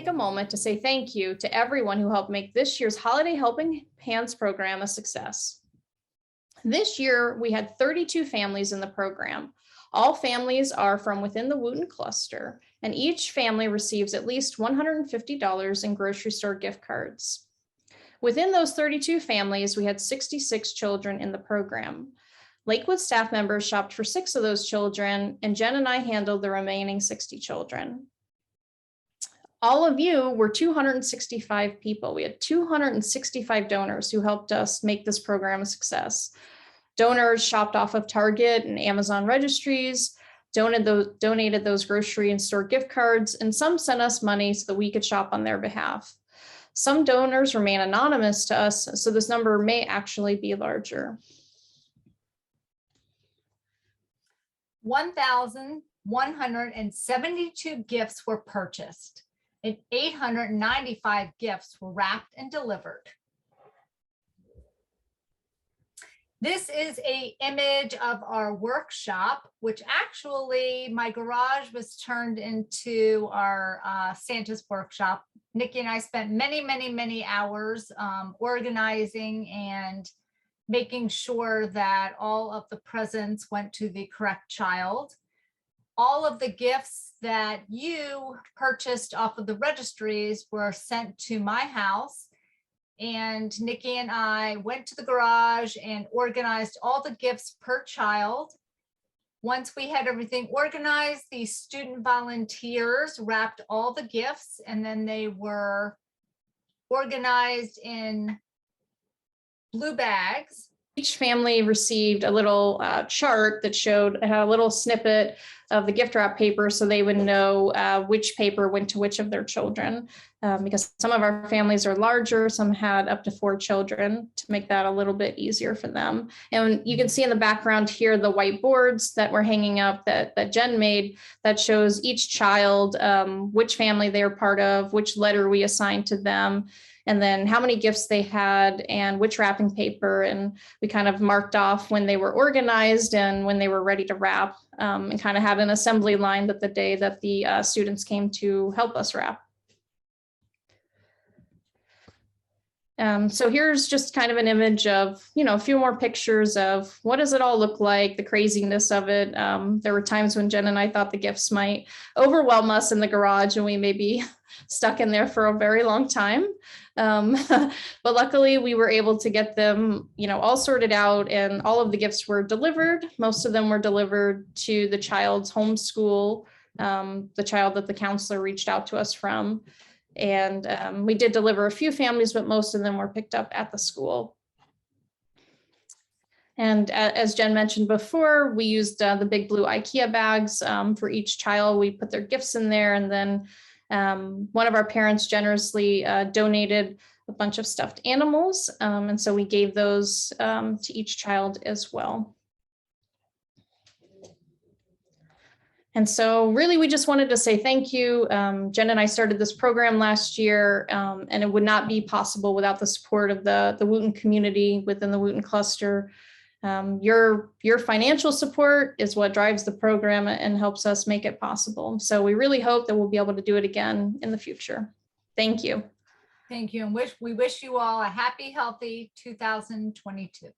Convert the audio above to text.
take a moment to say thank you to everyone who helped make this year's Holiday Helping Hands program a success. This year, we had 32 families in the program. All families are from within the Wootton cluster, and each family receives at least $150 in grocery store gift cards. Within those 32 families, we had 66 children in the program. Lakewood staff members shopped for 6 of those children, and Jen and I handled the remaining 60 children. All of you were 265 people. We had 265 donors who helped us make this program a success. Donors shopped off of Target and Amazon registries, donated those grocery and store gift cards, and some sent us money so that we could shop on their behalf. Some donors remain anonymous to us, so this number may actually be larger. 1,172 gifts were purchased, and 895 gifts were wrapped and delivered. This is an image of our workshop, which actually my garage was turned into our Santa's workshop. Nikki and I spent many hours organizing and making sure that all of the presents went to the correct child. All of the gifts that you purchased off of the registries were sent to my house. And Nikki and I went to the garage and organized all the gifts per child. Once we had everything organized, the student volunteers wrapped all the gifts, and then they were organized in blue bags. Each family received a little chart that showed a little snippet of the gift wrap paper so they would know which paper went to which of their children, because some of our families are larger, some had up to 4 children, to make that a little bit easier for them. And you can see in the background here the whiteboards that we're hanging up that Jen made that shows each child, which family they are part of, which letter we assigned to them, and then how many gifts they had and which wrapping paper. And we kind of marked off when they were organized and when they were ready to wrap, and kind of had an assembly line that the day that the students came to help us wrap. So here's just kind of an image of, a few more pictures of what does it all look like, the craziness of it. There were times when Jen and I thought the gifts might overwhelm us in the garage and we may be stuck in there for a very long time. But luckily we were able to get them, all sorted out, and all of the gifts were delivered. Most of them were delivered to the child's home school, the child that the counselor reached out to us from. And we did deliver a few families, but most of them were picked up at the school. And as Jen mentioned before, we used the big blue IKEA bags for each child. We put their gifts in there, and then one of our parents generously donated a bunch of stuffed animals. And so we gave those to each child as well. And so really, we just wanted to say thank you. Jen and I started this program last year, and it would not be possible without the support of the Wootton community within the Wootton cluster. Your financial support is what drives the program and helps us make it possible. So we really hope that we'll be able to do it again in the future. Thank you. Thank you. And we wish you all a happy, healthy 2022.